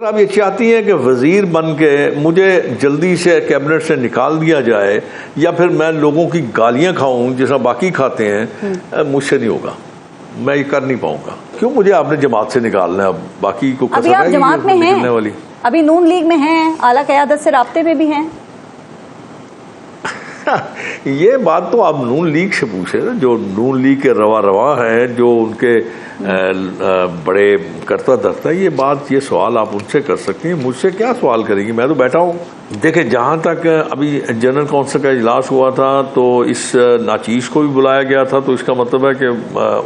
अब ये चाहती हैं कि वजीर बन के मुझे जल्दी से कैबिनेट से निकाल दिया जाए या फिर मैं लोगों की गालियां खाऊं जैसा बाकी खाते हैं। मुझसे नहीं होगा, मैं ये कर नहीं पाऊंगा। क्यों मुझे आपने जमात से निकालना है? अब बाकी को अभी आप जमात में हैं, वाली अभी नून लीग में हैं, आला क़यादत से राब्ते में भी हैं। ये बात तो आप नून लीग से पूछे, जो नून लीग के रवा हैं, जो उनके बड़े करता धरता, ये बात, ये सवाल आप उनसे कर सकते हैं। मुझसे क्या सवाल करेंगी? मैं तो बैठा हूँ। देखिए, जहाँ तक अभी जनरल काउंसिल का इजलास हुआ था तो इस नाचीज़ को भी बुलाया गया था, तो इसका मतलब है कि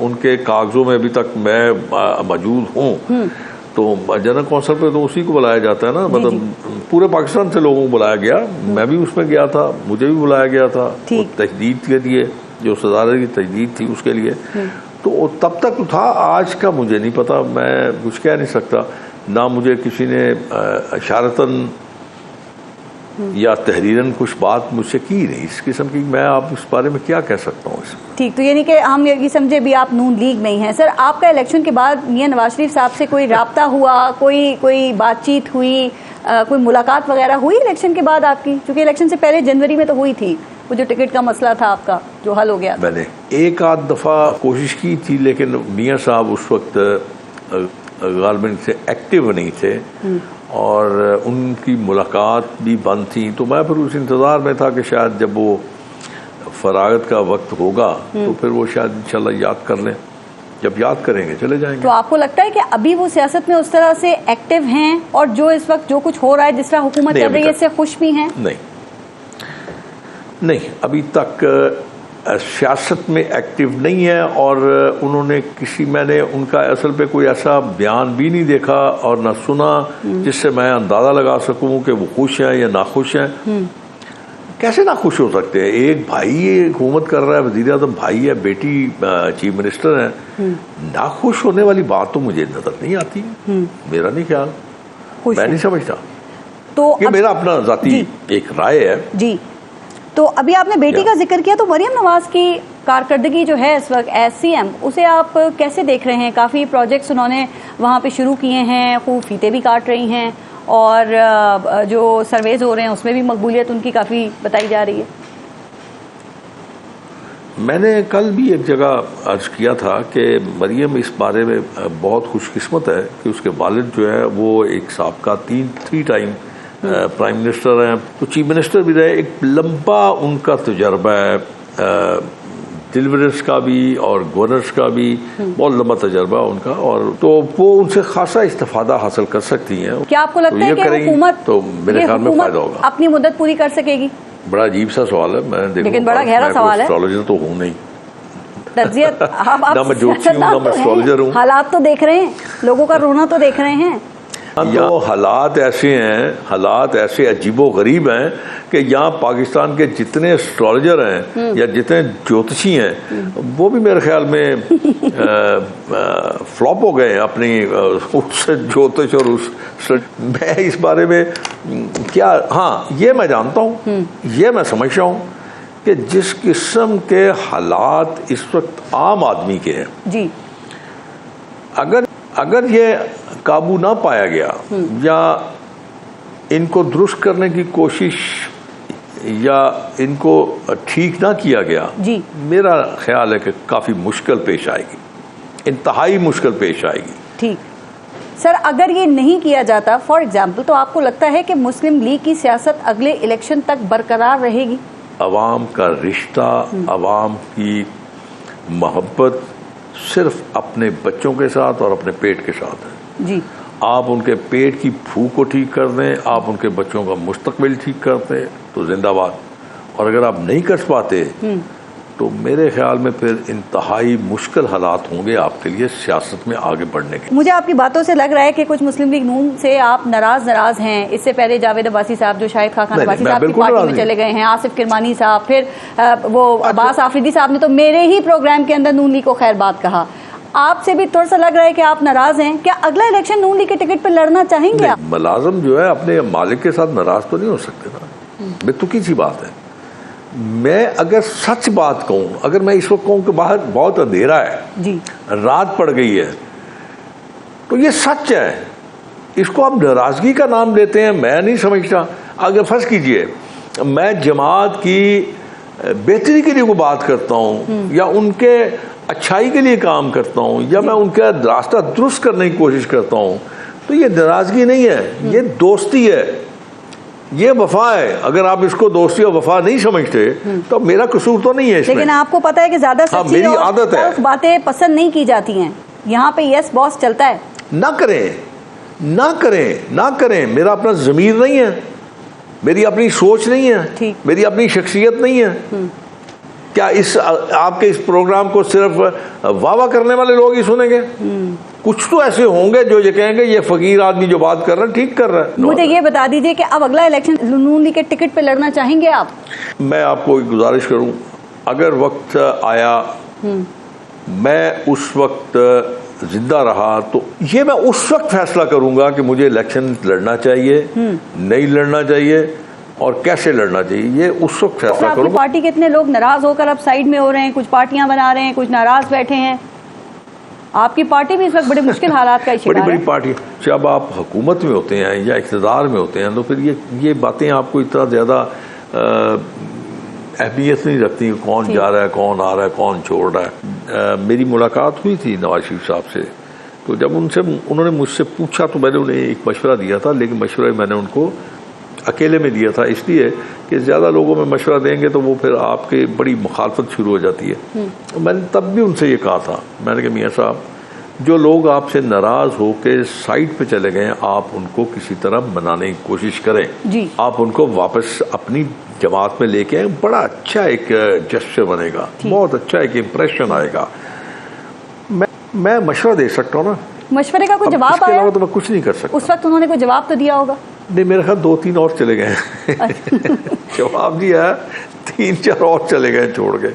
उनके कागजों में अभी तक मैं मौजूद हूँ। तो जनरल काउंसिल पे तो उसी को बुलाया जाता है ना, मतलब पूरे पाकिस्तान से लोगों को बुलाया गया। मैं भी उसमें गया था, मुझे भी बुलाया गया था तजदीद के लिए, जो सदारत की तजदीद थी उसके लिए। तो तब तक था, आज का मुझे नहीं पता, मैं कुछ कह नहीं सकता। ना मुझे किसी ने इशारतन या तहरीरन कुछ बात मुझसे की नहीं इस किस्म की। मैं आप इस बारे में क्या कह सकता हूँ इसमें? ठीक, तो यानी कि हम ये समझे भी आप नून लीग में ही हैं। सर, आपका इलेक्शन के बाद मियां नवाज शरीफ साहब से कोई राब्ता हुआ, कोई बातचीत हुई, कोई मुलाकात वगैरह हुई इलेक्शन के बाद आपकी? क्योंकि इलेक्शन से पहले जनवरी में तो हुई थी, वो जो टिकट का मसला था आपका, जो हल हो गया। मैंने एक आध दफ़ा कोशिश की थी, लेकिन मियाँ साहब उस वक्त गवर्नमेंट से एक्टिव नहीं थे और उनकी मुलाकात भी बंद थी। तो मैं फिर उस इंतज़ार में था कि शायद जब वो फरागत का वक्त होगा तो फिर वो शायद इंशाल्लाह याद कर लें। जब याद करेंगे चले जाएंगे। तो आपको लगता है कि अभी वो सियासत में उस तरह से एक्टिव हैं और जो इस वक्त जो कुछ हो रहा है, जिस तरह हुकूमत चल रही है, इससे खुश भी हैं? नहीं, अभी तक सियासत में एक्टिव नहीं है। और उन्होंने मैंने उनका असल पे कोई ऐसा बयान भी नहीं देखा और ना सुना जिससे मैं अंदाज़ा लगा सकूं कि वो खुश हैं या नाखुश हैं। कैसे नाखुश हो सकते हैं? एक भाई हुकूमत कर रहा है, वज़ीर आज़म भाई है, बेटी चीफ मिनिस्टर है। नाखुश होने वाली बात तो मुझे नजर नहीं आती। मेरा नहीं ख्याल, मैं नहीं समझता। तो ये मेरा अपना ज़ाती एक राय है जी। तो अभी आपने बेटी का जिक्र किया, तो मरियम नवाज की कारकर्दगी जो है इस वक्त एज CM, उसे आप कैसे देख रहे हैं? काफ़ी प्रोजेक्ट्स उन्होंने वहाँ पे शुरू किए हैं, खूब फीते भी काट रही हैं और जो सर्वेज हो रहे हैं उसमें भी मकबूलियत उनकी काफ़ी बताई जा रही है। मैंने कल भी एक जगह अर्ज किया था कि मरियम इस बारे में बहुत खुशकिस्मत है कि उसके वालिद जो है वो एक साबका 3 टाइम प्राइम मिनिस्टर हैं, तो चीफ मिनिस्टर भी रहे। एक लंबा उनका तजर्बा है, डिलीवरेंस का भी और गवर्नर्स का भी बहुत लंबा तजर्बा उनका, और तो वो उनसे खासा इस्तेफादा हासिल कर सकती हैं। क्या आपको लगता है कि हुकूमत तो मेरे ख्याल में फायदा होगा? अपनी मुद्दत पूरी कर सकेगी? बड़ा अजीब सा सवाल है, मैं देखो, लेकिन बड़ा गहरा सवाल है। एस्ट्रोलॉजर तो हूँ नहीं, ना मैं ज्योतिषी हूँ, ना मैं एस्ट्रोलॉजर हूँ। हालात तो देख रहे हैं, लोगों का रोना तो देख रहे हैं। या हालात ऐसे हैं, हालात ऐसे अजीबो गरीब हैं कि यहाँ पाकिस्तान के जितने एस्ट्रोलॉजर हैं या जितने ज्योतिषी हैं वो भी मेरे ख्याल में फ्लॉप हो गए अपनी उस ज्योतिष और उस। मैं इस बारे में क्या, हाँ ये मैं जानता हूँ, ये मैं समझता हूँ कि जिस किस्म के हालात इस वक्त आम आदमी के हैं जी, अगर ये काबू ना पाया गया या इनको दुरुस्त करने की कोशिश या इनको ठीक ना किया गया जी, मेरा ख्याल है कि काफ़ी मुश्किल पेश आएगी, इंतहाई मुश्किल पेश आएगी। ठीक सर, अगर ये नहीं किया जाता फॉर एग्जाम्पल, तो आपको लगता है कि मुस्लिम लीग की सियासत अगले इलेक्शन तक बरकरार रहेगी? अवाम का रिश्ता, अवाम की मोहब्बत सिर्फ अपने बच्चों के साथ और अपने पेट के साथ है जी। आप उनके पेट की भूख को ठीक कर दें, आप उनके बच्चों का मुस्तकबिल ठीक कर दें तो जिंदाबाद। और अगर आप नहीं कर पाते तो मेरे ख्याल में फिर इंतहाई मुश्किल हालात होंगे आपके लिए सियासत में आगे बढ़ने के। मुझे आपकी बातों से लग रहा है कि कुछ मुस्लिम लीग नून से आप नाराज हैं। इससे पहले जावेद अब्बासी साहब जो शाहिद खान अब्बासी साहब की पार्टी में चले गए हैं, आसिफ किरमानी साहब, फिर वो अब्बास आफरीदी साहब ने तो मेरे ही प्रोग्राम के अंदर नून लीग को खैर बात कहा। आपसे भी थोड़ा सा लग रहा है कि आप नाराज हैं। क्या अगला इलेक्शन नून लीग के टिकट पर लड़ना चाहेंगे आप? मुलाजिम जो है अपने मालिक के साथ नाराज तो नहीं हो सकते ना, बेतुकी सी बात है। मैं अगर सच बात कहूं, अगर मैं इस वक्त कहूं कि बाहर बहुत अंधेरा है जी, रात पड़ गई है, तो ये सच है। इसको आप नाराजगी का नाम देते हैं, मैं नहीं समझता। अगर फर्ज कीजिए मैं जमात की बेहतरी के लिए कोई बात करता हूँ या उनके अच्छाई के लिए काम करता हूँ या मैं उनका रास्ता दुरुस्त करने की कोशिश करता हूँ, तो ये नाराजगी नहीं है, ये दोस्ती है, ये वफा है। अगर आप इसको दोस्ती और वफा नहीं समझते तो मेरा कसूर तो नहीं है इसमें। लेकिन आपको पता है कि ज्यादा सच्ची मेरी आदत है, बातें पसंद नहीं की जाती हैं, यहाँ पे यस बॉस चलता है। ना करें ना करें ना करें, मेरा अपना ज़मीर नहीं है, मेरी अपनी सोच नहीं है, मेरी अपनी शख्सियत नहीं है। क्या इस आपके इस प्रोग्राम को सिर्फ वाह करने वाले लोग ही सुनेंगे? कुछ तो ऐसे होंगे जो ये कहेंगे ये फकीर आदमी जो बात कर रहा है ठीक कर रहा है। मुझे ये बता दीजिए कि अब अगला इलेक्शन नून लीग के टिकट पे लड़ना चाहेंगे आप? मैं आपको एक गुजारिश करूं, अगर वक्त आया मैं उस वक्त जिंदा रहा तो ये मैं उस वक्त फैसला करूंगा कि मुझे इलेक्शन लड़ना चाहिए, नहीं लड़ना चाहिए और कैसे लड़ना चाहिए, ये उस वक्त फैसला करूंगा। पार्टी के इतने लोग नाराज होकर अब साइड में हो रहे हैं, कुछ पार्टियां बना रहे हैं, कुछ नाराज बैठे हैं। आपकी पार्टी भी इस वक्त बड़े मुश्किल हालात का शिकार है। बड़ी पार्टी, जब आप हुकूमत में होते हैं या इक़्तिदार में होते हैं तो फिर ये बातें आपको इतना ज़्यादा अहमियत नहीं रखती, कौन जा रहा है, कौन आ रहा है, कौन छोड़ रहा है। मेरी मुलाकात हुई थी नवाज शरीफ साहब से, तो जब उन्होंने मुझसे पूछा तो मैंने उन्हें एक मशवरा दिया था, लेकिन मशवरा मैंने उनको अकेले में दिया था, इसलिए कि ज़्यादा लोगों में मशवरा देंगे तो वो फिर आपके बड़ी मुखालफत शुरू हो जाती है। मैंने तब भी उनसे ये कहा था, मैंने कहा मियाँ साहब, जो लोग आपसे नाराज़ हो के साइड पे चले गए आप उनको किसी तरह मनाने की कोशिश करें, आप उनको वापस अपनी जमात में लेके आए, बड़ा अच्छा एक जेस्चर बनेगा, बहुत अच्छा एक इम्प्रेशन आएगा। मैं मशवरा दे सकता हूँ ना, मशवरे का कोई जवाब आया तो मैं कुछ नहीं कर सकता। उस वक्त उन्होंने कोई जवाब तो दिया होगा? नहीं, मेरे ख्याल 2-3 और चले गए जवाब दिया, 3-4 और चले गए छोड़ के।